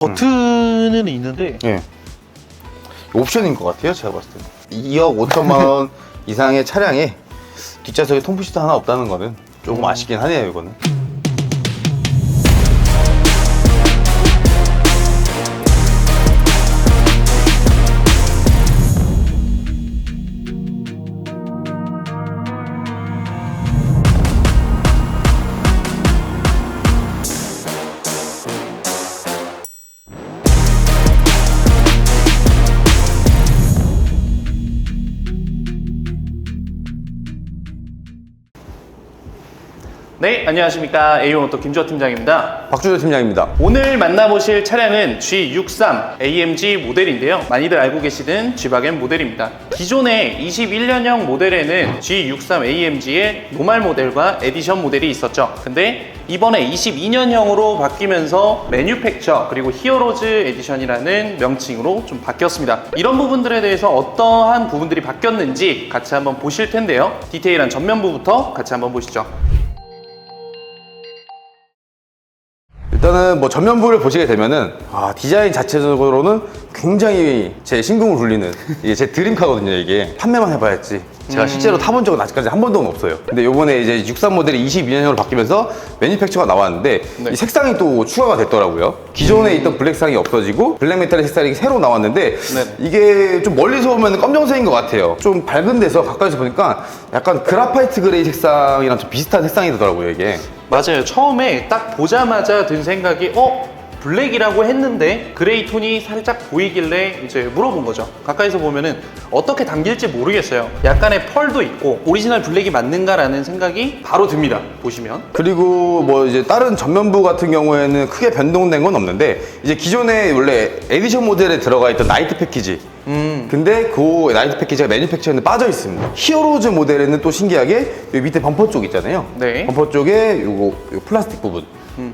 버튼은 있는데 예. 옵션인 것 같아요, 제가 봤을 때. 2억 5천만 원 이상의 차량에 뒷좌석에 통풍 시트 하나 없다는 거는 조금 아쉽긴 하네요, 이거는. 네, 안녕하십니까. A오모토 김주호 팀장입니다. 박주호 팀장입니다. 오늘 만나보실 차량은 G63 AMG 모델인데요. 많이들 알고 계시는 G바겐 모델입니다. 기존의 21년형 모델에는 G63 AMG의 노멀 모델과 에디션 모델이 있었죠. 근데 이번에 22년형으로 바뀌면서 매뉴팩처 그리고 히어로즈 에디션이라는 명칭으로 좀 바뀌었습니다. 이런 부분들에 대해서 어떠한 부분들이 바뀌었는지 같이 한번 보실 텐데요. 디테일한 전면부부터 같이 한번 보시죠. 일단은 뭐 전면부를 보시게 되면은 디자인 자체적으로는 굉장히 제 심금을 울리는 이게 제 드림카거든요. 이게 판매만 해봐야지 제가 실제로 타본 적은 아직까지 한 번도 없어요. 근데 요번에 이제 63 모델이 22년형으로 바뀌면서 매니팩처가 나왔는데 네. 이 색상이 또 추가가 됐더라고요. 기존에 있던 블랙상이 없어지고 블랙 메탈의 색상이 새로 나왔는데 네. 이게 좀 멀리서 보면 검정색인 것 같아요. 좀 밝은 데서 가까이서 보니까 약간 그라파이트 그레이 색상이랑 좀 비슷한 색상이 되더라고요, 이게. 맞아요. 처음에 딱 보자마자 든 생각이 블랙이라고 했는데 그레이 톤이 살짝 보이길래 이제 물어본 거죠. 가까이서 보면은 어떻게 담길지 모르겠어요. 약간의 펄도 있고 오리지널 블랙이 맞는가라는 생각이 바로 듭니다. 보시면. 그리고 뭐 이제 다른 전면부 같은 경우에는 크게 변동된 건 없는데 이제 기존에 원래 에디션 모델에 들어가 있던 나이트 패키지 근데 그 나이트 패키지가 매니팩처에는 빠져 있습니다. 히어로즈 모델에는 또 신기하게 여기 밑에 범퍼 쪽 있잖아요. 네. 범퍼 쪽에 요거 플라스틱 부분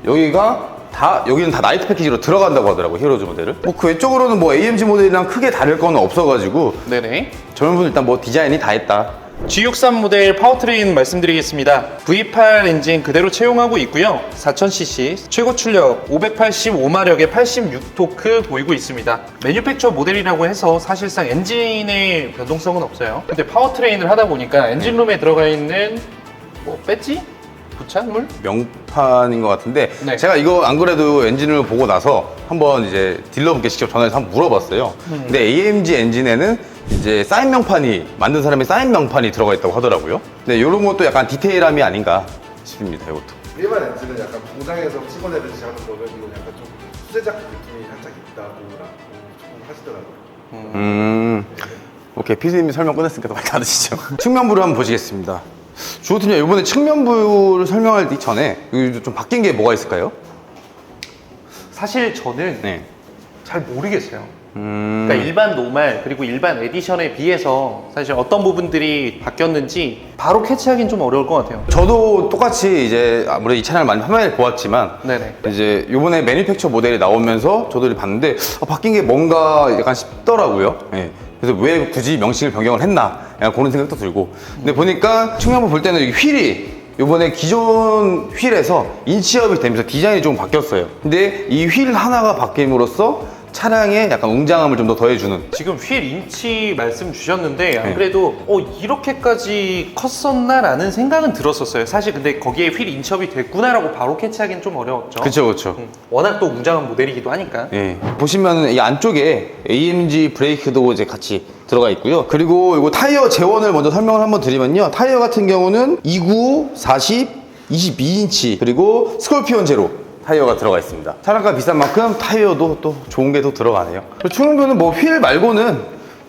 여기는 다 나이트 패키지로 들어간다고 하더라고요, 히어로즈 모델은. 뭐 그 외적으로는 뭐 AMG 모델이랑 크게 다를 건 없어가지고 네네. 전면부는 일단 뭐 디자인이 다 했다. G63 모델 파워트레인 말씀드리겠습니다. V8 엔진 그대로 채용하고 있고요. 4000cc, 최고 출력 585마력의 86토크 보이고 있습니다. 매뉴팩처 모델이라고 해서 사실상 엔진의 변동성은 없어요. 근데 파워트레인을 하다 보니까 엔진룸에 들어가 있는 뭐 배지? 부착물? 명판인 것 같은데 네. 제가 이거 안 그래도 엔진을 보고 나서 한번 이제 딜러분께 직접 전화해서 한번 물어봤어요. 근데 AMG 엔진에는 이제 사인 명판이 만든 사람의 사인 명판이 들어가 있다고 하더라고요. 근데 이런 것도 약간 디테일함이 아닌가 싶습니다. 이것도. 일반 엔진은 약간 공장에서 찍어내듯이 하는 거면 이건 약간 좀 수제작 느낌이 살짝 있다고 조금 하시더라고요. 오케이, 피디님이 설명 끝냈으니까 말 닫으시죠. 측면부를 한번 보시겠습니다. 주호 팀장, 이번에 측면부를 설명할 전에 여기 좀 바뀐 게 뭐가 있을까요? 사실 저는 네. 잘 모르겠어요. 그러니까 일반 노멀 그리고 일반 에디션에 비해서 사실 어떤 부분들이 바뀌었는지 바로 캐치하기는 좀 어려울 것 같아요. 저도 똑같이 이제 아무래도 이 차량을 많이 판매해 보았지만 네네. 이제 요번에 매니팩처 모델이 나오면서 저도 봤는데 바뀐 게 뭔가 약간 싶더라고요. 예. 그래서 왜 굳이 명칭을 변경을 했나 약간 그런 생각도 들고 근데 보니까 측면부 볼 때는 이 휠이 요번에 기존 휠에서 인치업이 되면서 디자인이 좀 바뀌었어요. 근데 이 휠 하나가 바뀜으로써 차량에 약간 웅장함을 좀 더 더해주는. 지금 휠 인치 말씀 주셨는데 안 네. 그래도 이렇게까지 컸었나 라는 생각은 들었었어요. 사실 근데 거기에 휠 인치업이 됐구나라고 바로 캐치하기는 좀 어려웠죠. 그쵸. 워낙 또 웅장한 모델이기도 하니까. 예. 보시면 이 안쪽에 AMG 브레이크도 이제 같이 들어가 있고요. 그리고 이거 타이어 재원을 먼저 설명을 한번 드리면요. 타이어 같은 경우는 29, 40, 22인치 그리고 스콜피온 제로 타이어가 들어가 있습니다. 차량가 비싼 만큼 타이어도 또 좋은 게 또 들어가네요. 충분은 뭐 휠 말고는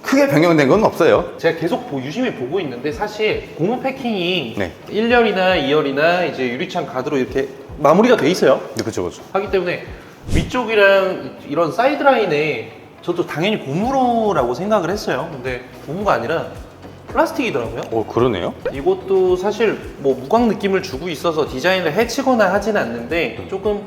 크게 변경된 건 없어요. 제가 계속 유심히 보고 있는데 사실 고무 패킹이 네. 1열이나 2열이나 이제 유리창 가드로 이렇게 마무리가 돼 있어요. 네, 그쵸. 하기 때문에 위쪽이랑 이런 사이드 라인에 저도 당연히 고무로라고 생각을 했어요. 근데 고무가 아니라 플라스틱이더라고요. 그러네요. 이것도 사실 뭐 무광 느낌을 주고 있어서 디자인을 해치거나 하지는 않는데 조금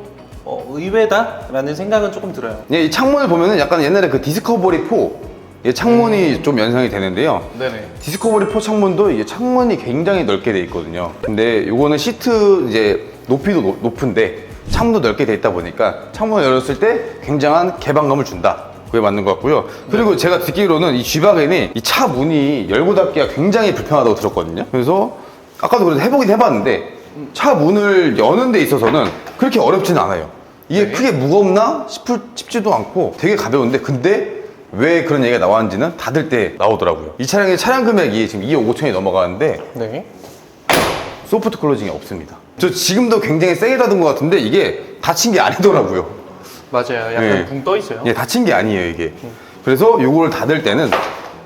의외다라는 생각은 조금 들어요. 예, 이 창문을 보면은 약간 옛날에 그 디스커버리 4 창문이 좀 연상이 되는데요. 네네. 디스커버리 4 창문도 이게 창문이 굉장히 넓게 돼 있거든요. 근데 요거는 시트 이제 높이도 높은데 창문도 넓게 돼 있다 보니까 창문을 열었을 때 굉장한 개방감을 준다. 그게 맞는 것 같고요. 그리고 제가 듣기로는 이 G바겐이 이 차 문이 열고 닫기가 굉장히 불편하다고 들었거든요. 그래서 아까도 그래서 해보긴 해봤는데 차 문을 여는 데 있어서는 그렇게 어렵진 않아요. 이게 네. 크게 무겁나 싶지도 않고 되게 가벼운데, 근데 왜 그런 얘기가 나왔는지는 닫을 때 나오더라고요. 이 차량의 차량 금액이 지금 2억 5천이 넘어가는데 네. 소프트 클로징이 없습니다. 저 지금도 굉장히 세게 닫은 것 같은데 이게 닫힌 게 아니더라고요. 맞아요. 약간 네. 붕 떠 있어요. 예, 닫힌 게 아니에요, 이게. 그래서 요거를 닫을 때는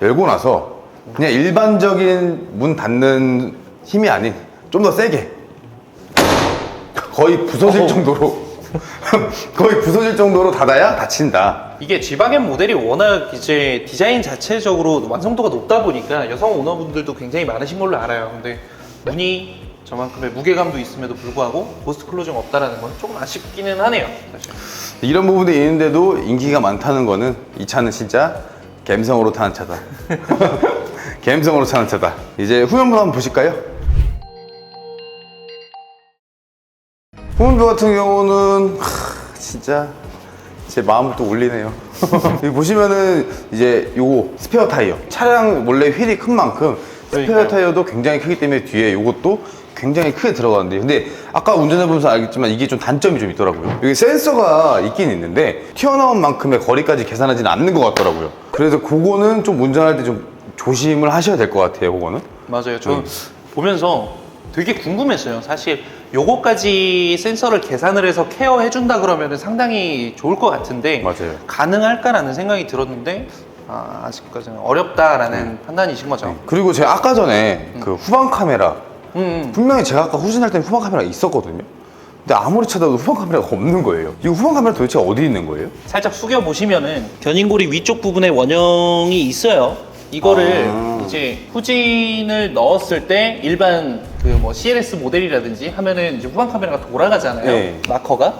열고 나서 그냥 일반적인 문 닫는 힘이 아닌 좀 더 세게 거의 부서질 정도로 거의 부서질 정도로 닫아야 닫힌다. 이게 G바겐 모델이 워낙 이제 디자인 자체적으로 완성도가 높다 보니까 여성 오너분들도 굉장히 많으신 걸로 알아요. 근데 문이 저만큼의 무게감도 있음에도 불구하고 고스트 클로징 없다라는 건 조금 아쉽기는 하네요, 사실. 이런 부분들이 있는데도 인기가 많다는 거는 이 차는 진짜 갬성으로 타는 차다. 갬성으로 타는 차다. 이제 후면부 한번 보실까요? 후면부 같은 경우는 진짜 제 마음을 또 울리네요. 여기 보시면은 이제 요거 스페어 타이어, 차량 원래 휠이 큰 만큼 스페어 그러니까요. 타이어도 굉장히 크기 때문에 뒤에 요것도 굉장히 크게 들어가는데, 근데 아까 운전해보면서 알겠지만 이게 좀 단점이 좀 있더라고요. 여기 센서가 있긴 있는데 튀어나온 만큼의 거리까지 계산하지는 않는 것 같더라고요. 그래서 그거는 좀 운전할 때 좀 조심을 하셔야 될 것 같아요, 그거는. 맞아요. 저는 보면서 되게 궁금했어요. 사실 요거까지 센서를 계산을 해서 케어해준다 그러면 상당히 좋을 것 같은데 맞아요. 가능할까라는 생각이 들었는데 아직까지는 어렵다라는 판단이신 거죠. 그리고 제가 아까 전에 그 후방 카메라, 음. 분명히 제가 아까 후진할 때는 후방 카메라가 있었거든요. 근데 아무리 찾아도 후방 카메라가 없는 거예요. 이 후방 카메라 도대체 어디 있는 거예요? 살짝 숙여 보시면은 견인고리 위쪽 부분에 원형이 있어요. 이거를 이제 후진을 넣었을 때 일반 그 뭐 CLS 모델이라든지 하면은 이제 후방 카메라가 돌아가잖아요. 네. 마커가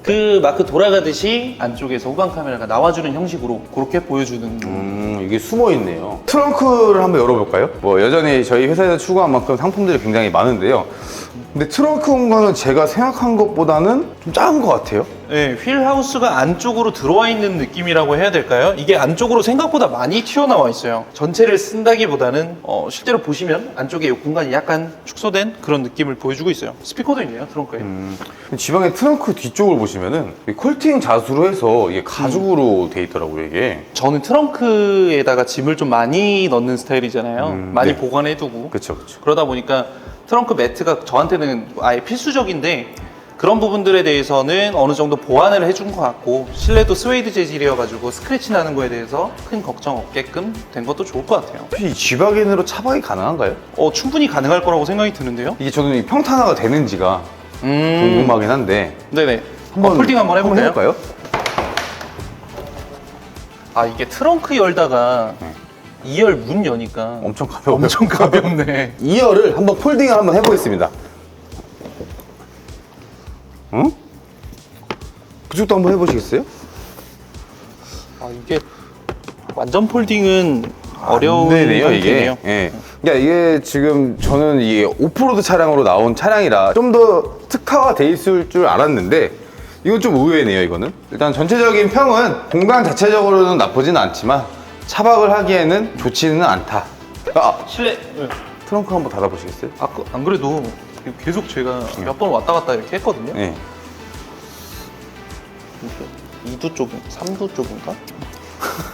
그 마크 돌아가듯이 안쪽에서 후방 카메라가 나와주는 형식으로 그렇게 보여주는. 이게 숨어 있네요. 트렁크를 한번 열어볼까요? 뭐 여전히 저희 회사에서 추구한 만큼 상품들이 굉장히 많은데요. 근데 트렁크 공간은 제가 생각한 것보다는 좀 작은 것 같아요. 네, 휠 하우스가 안쪽으로 들어와 있는 느낌이라고 해야 될까요? 이게 안쪽으로 생각보다 많이 튀어나와 있어요. 전체를 쓴다기보다는 실제로 보시면 안쪽에 이 공간이 약간 축소된 그런 느낌을 보여주고 있어요. 스피커도 있네요, 트렁크에. 지방의 트렁크 뒤쪽을 보시면은 이 컬팅 자수로 해서 이게 가죽으로 돼 있더라고요, 이게. 저는 트렁크에다가 짐을 좀 많이 넣는 스타일이잖아요. 많이 네. 보관해두고. 그쵸, 그쵸. 그러다 보니까 트렁크 매트가 저한테는 아예 필수적인데 그런 부분들에 대해서는 어느 정도 보완을 해준 것 같고 실내도 스웨이드 재질이어가지고 스크래치 나는 거에 대해서 큰 걱정 없게끔 된 것도 좋을 것 같아요. 혹시 이 G바겐으로 차박이 가능한가요? 충분히 가능할 거라고 생각이 드는데요. 이게 저는 이 평탄화가 되는지가 궁금하긴 한데 네네. 폴딩 한번 해볼까요? 해볼까요? 이게 트렁크 열다가 2열 문 여니까 엄청 가벼워요. 엄청 가볍네. 2열을 한번 폴딩을 한번 해보겠습니다. 응? 그쪽도 한번 해보시겠어요? 이게 완전 폴딩은 어려운 네네요, 이게. 상태네요. 예. 그러니까 이게 지금 저는 이게 오프로드 차량으로 나온 차량이라 좀 더 특화가 돼 있을 줄 알았는데 이건 좀 의외네요, 이거는. 일단 전체적인 평은 공간 자체적으로는 나쁘진 않지만 차박을 하기에는 좋지는 않다. 실내. 트렁크 한번 닫아보시겠어요? 안 그래도 계속 제가 몇 번 왔다 갔다 이렇게 했거든요. 네. 2두 쪽인, 3두 쪽인가?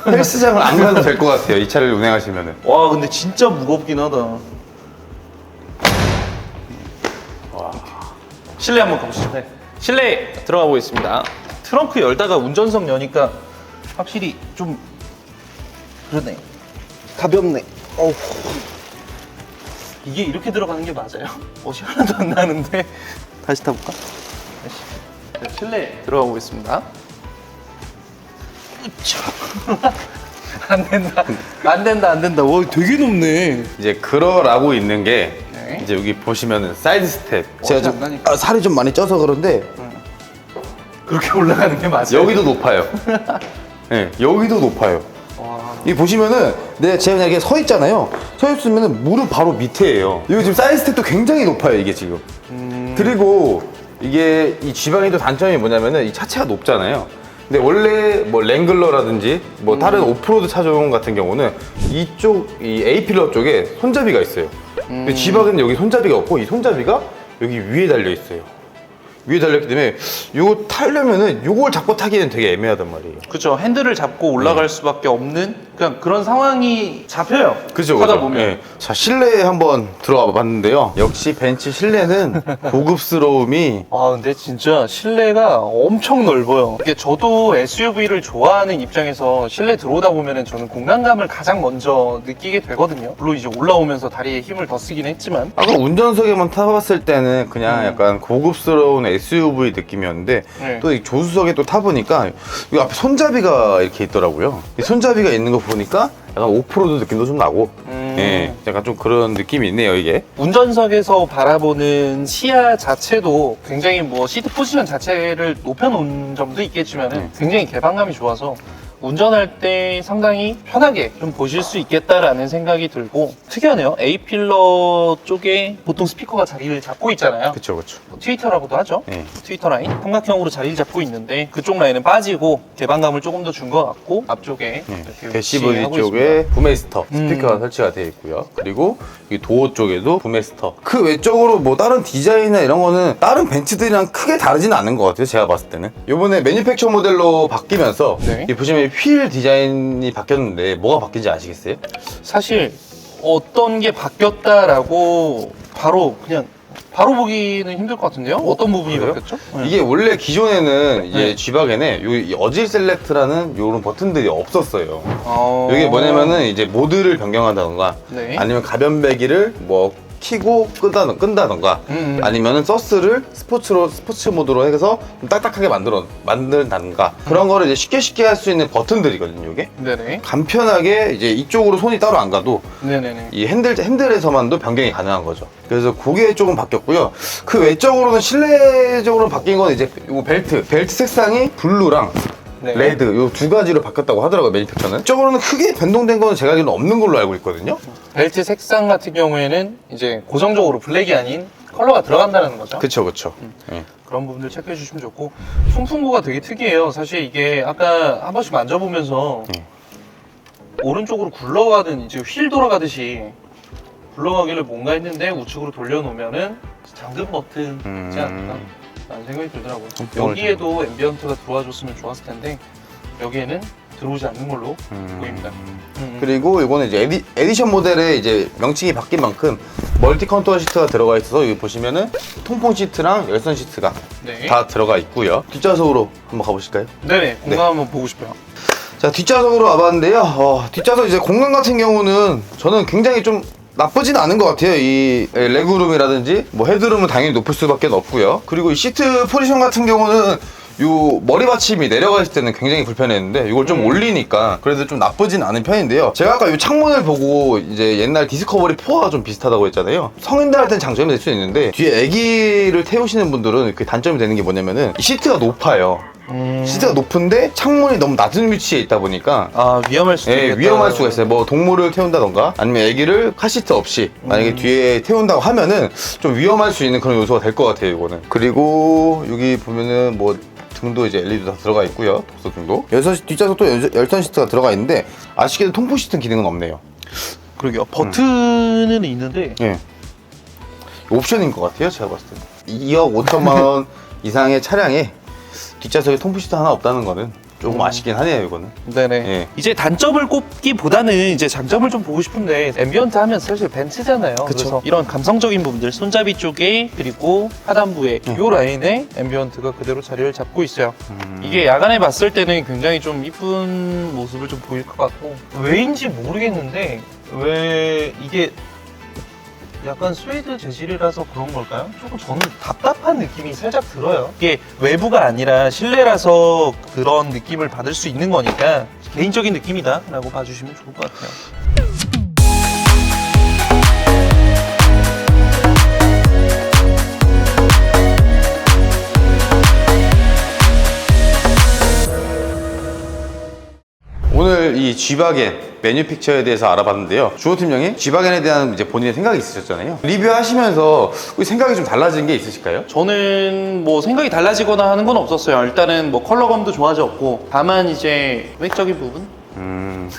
헬스장을 안 가도 될 것 같아요, 이 차를 운행하시면은. 와, 근데 진짜 무겁긴 하다. 실내 한번 가보시죠. 네. 실내 들어가 보겠습니다. 트렁크 열다가 운전석 여니까 확실히 좀 그러네. 가볍네. 어우. 이게 이렇게 들어가는 게 맞아요? 옷이 하나도 안 나는데. 다시 타볼까? 다시. 네, 실내 들어가 보겠습니다. 으쌰. 안 된다. 안 된다, 안 된다. 와, 되게 높네. 이제 그러라고 있는 게 네. 이제 여기 보시면은 사이드 스텝. 제가 좀 살이 좀 많이 쪄서 그런데 그렇게 올라가는 게 맞아요. 여기도 높아요. 네, 여기도 높아요. 와. 이 보시면은 제가 그냥 이렇게 서 있잖아요. 서 있으면은 무릎 바로 밑에예요. 이거 지금 사이드 스텝도 굉장히 높아요, 이게 지금. 그리고 이게 이 G방이 또 단점이 뭐냐면은 이 차체가 높잖아요. 근데 원래 뭐 랭글러라든지 뭐 다른 오프로드 차종 같은 경우는 이쪽 이 A필러 쪽에 손잡이가 있어요. 근데 G방은 여기 손잡이가 없고 이 손잡이가 여기 위에 달려 있어요. 위에 달렸기 때문에 이거 타려면은 이걸 잡고 타기는 되게 애매하단 말이에요. 그죠. 핸들을 잡고 올라갈 수밖에 없는 그냥 그런 상황이 잡혀요. 그죠, 하다 그죠. 보면. 예. 자, 실내에 한번 들어가 봤는데요. 역시 벤츠 실내는 고급스러움이 아 근데 진짜 실내가 엄청 넓어요. 이게 저도 SUV를 좋아하는 입장에서 실내 들어오다 보면은 저는 공간감을 가장 먼저 느끼게 되거든요. 물론 이제 올라오면서 다리에 힘을 더 쓰긴 했지만 아까 운전석에만 타봤을 때는 그냥 약간 고급스러운 SUV 느낌이었는데 네. 또 이 조수석에 또 타보니까 이 앞에 손잡이가 이렇게 있더라고요. 이 손잡이가 있는 거 보니까 약간 오프로드 느낌도 좀 나고 예, 약간 좀 그런 느낌이 있네요 이게. 운전석에서 바라보는 시야 자체도 굉장히 뭐 시트 포지션 자체를 높여놓은 점도 있겠지만 굉장히 개방감이 좋아서 운전할 때 상당히 편하게 좀 보실 수 있겠다라는 생각이 들고 특이하네요. A필러 쪽에 보통 스피커가 자리를 잡고 있잖아요. 그쵸 그쵸. 트위터라고도 하죠. 예. 트위터 라인 삼각형으로 자리를 잡고 있는데 그쪽 라인은 빠지고 개방감을 조금 더 준 것 같고 앞쪽에 이렇게 대시보드 위치하고 쪽에 있습니다. 부메스터 스피커가 설치가 되어 있고요. 그리고 이 도어 쪽에도 부메스터. 그 외적으로 뭐 다른 디자인이나 이런 거는 다른 벤츠들이랑 크게 다르지는 않은 것 같아요. 제가 봤을 때는. 이번에 매니팩처 모델로 바뀌면서 네. 이 보시면 휠 디자인이 바뀌었는데 뭐가 바뀐지 아시겠어요? 사실 어떤 게 바뀌었다라고 바로 보기는 힘들 것 같은데요? 어떤 부분이 그래요? 바뀌었죠? 이게 원래 기존에는 이제 네. G박에는 이 어질 셀렉트라는 이런 버튼들이 없었어요. 어... 이게 뭐냐면은 이제 모드를 변경한다던가 네. 아니면 가변배기를 뭐 키고 끈다던가 아니면은 서스를 스포츠 모드로 해서 좀 딱딱하게 만든다던가 그런 거를 이제 쉽게 할 수 있는 버튼들이거든요. 이게 네네. 간편하게 이제 이쪽으로 손이 따로 안 가도 네네네. 이 핸들에서만도 변경이 가능한 거죠. 그래서 그게 조금 바뀌었고요. 그 외적으로는 실내적으로 바뀐 건 이제 이 벨트 색상이 블루랑 네. 레드 요 두 가지로 바뀌었다고 하더라고요. 매니팩처는. 이쪽으로는 크게 변동된 거는 제가 알기로는 없는 걸로 알고 있거든요. 벨트 색상 같은 경우에는 이제 고정적으로 블랙이 아닌 컬러가 들어간다는 거죠. 그쵸. 예. 그런 부분들 체크해 주시면 좋고 송풍구가 되게 특이해요. 사실 이게 아까 한 번씩 만져보면서 오른쪽으로 굴러가든 이제 휠 돌아가듯이 굴러가기를 뭔가 했는데 우측으로 돌려놓으면은 잠금 버튼이지 않을까 라는 생각이 들더라고요. 여기에도 앰비언트가 들어와줬으면 좋았을 텐데 여기에는 들어오지 않는 걸로 보입니다. 그리고 이거는 이제 에디션 모델에 이제 명칭이 바뀐 만큼 멀티 컨트롤 시트가 들어가 있어서 여기 보시면은 통풍 시트랑 열선 시트가 네. 다 들어가 있고요. 뒷좌석으로 한번 가보실까요? 네네, 공간 한번 보고 싶어요. 자, 뒷좌석으로 와봤는데요. 뒷좌석 이제 공간 같은 경우는 저는 굉장히 좀 나쁘진 않은 것 같아요. 이 레그룸이라든지 뭐 헤드룸은 당연히 높을 수밖에 없고요. 그리고 이 시트 포지션 같은 경우는 요 머리 받침이 내려가 있을 때는 굉장히 불편했는데 이걸 좀 올리니까 그래도 좀 나쁘진 않은 편인데요. 제가 아까 이 창문을 보고 이제 옛날 디스커버리 4와 좀 비슷하다고 했잖아요. 성인들한테는 장점이 될 수 있는데 뒤에 아기를 태우시는 분들은 그 단점이 되는 게 뭐냐면은 이 시트가 높아요. 시트가 높은데 창문이 너무 낮은 위치에 있다 보니까 아, 위험할 수도 있겠다. 위험할 수가 있어요. 뭐 동물을 태운다던가 아니면 아기를 카시트 없이 만약에 뒤에 태운다고 하면은 좀 위험할 수 있는 그런 요소가 될 것 같아요. 이거는. 그리고 여기 보면은 뭐 등도 이제 LED도 다 들어가 있고요. 독서 등도. 뒷좌석도 열선 시트가 들어가 있는데 아쉽게도 통풍 시트 기능은 없네요. 그러게요. 버튼은 있는데 예. 옵션인 것 같아요. 제가 봤을 때. 2억 5천만 원 이상의 차량에 뒷좌석에 통풍 시트 하나 없다는 거는 조금 아쉽긴 하네요. 이거는. 네네. 예. 이제 단점을 꼽기보다는 이제 장점을 좀 보고 싶은데 앰비언트 하면 사실 벤츠잖아요. 그래서 이런 감성적인 부분들 손잡이 쪽에 그리고 하단부에 이 라인에 앰비언트가 그대로 자리를 잡고 있어요. 이게 야간에 봤을 때는 굉장히 좀 이쁜 모습을 좀 보일 것 같고 왜인지 모르겠는데 왜 이게 약간 스웨이드 재질이라서 그런 걸까요? 조금 저는 답답한 느낌이 살짝 들어요. 이게 외부가 아니라 실내라서 그런 느낌을 받을 수 있는 거니까 개인적인 느낌이다 라고 봐주시면 좋을 것 같아요. 오늘 이 G바겐 매뉴팩처에 대해서 알아봤는데요. 주호팀장이 G바겐에 대한 이제 본인의 생각이 있으셨잖아요. 리뷰하시면서 생각이 좀 달라진 게 있으실까요? 저는 뭐 생각이 달라지거나 하는 건 없었어요. 일단은 뭐 컬러감도 좋아졌고, 다만 이제 금액적인 부분?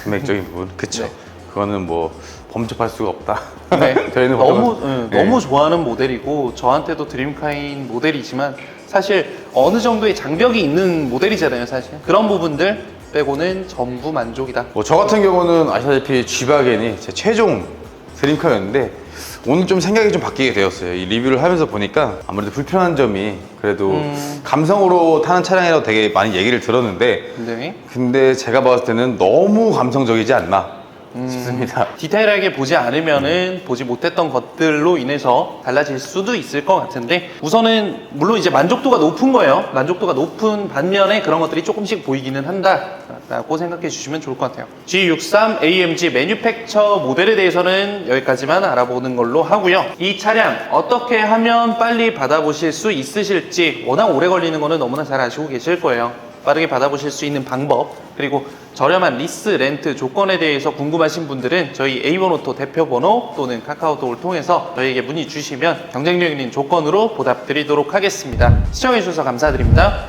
금액적인 부분. 그쵸. 네. 그거는 뭐 범접할 수가 없다. 네. 저희는 너무 좋아하는 모델이고, 저한테도 드림카인 모델이지만 사실 어느 정도의 장벽이 있는 모델이잖아요, 사실. 그런 부분들 빼고는 전부 만족이다. 뭐 저 같은 경우는 아시다시피 G바겐이 제 최종 드림카였는데 오늘 좀 생각이 좀 바뀌게 되었어요. 이 리뷰를 하면서 보니까 아무래도 불편한 점이 그래도 감성으로 타는 차량이라고 되게 많이 얘기를 들었는데 네. 근데 제가 봤을 때는 너무 감성적이지 않나 싶습니다. 디테일하게 보지 않으면은 보지 못했던 것들로 인해서 달라질 수도 있을 것 같은데, 우선은 물론 이제 만족도가 높은 거예요. 만족도가 높은 반면에 그런 것들이 조금씩 보이기는 한다라고 생각해 주시면 좋을 것 같아요. G63 AMG 매뉴팩처 모델에 대해서는 여기까지만 알아보는 걸로 하고요. 이 차량 어떻게 하면 빨리 받아보실 수 있으실지, 워낙 오래 걸리는 거는 너무나 잘 아시고 계실 거예요. 빠르게 받아보실 수 있는 방법, 그리고 저렴한 리스, 렌트 조건에 대해서 궁금하신 분들은 저희 A1오토 대표번호 또는 카카오톡을 통해서 저희에게 문의 주시면 경쟁력 있는 조건으로 보답드리도록 하겠습니다. 시청해주셔서 감사드립니다.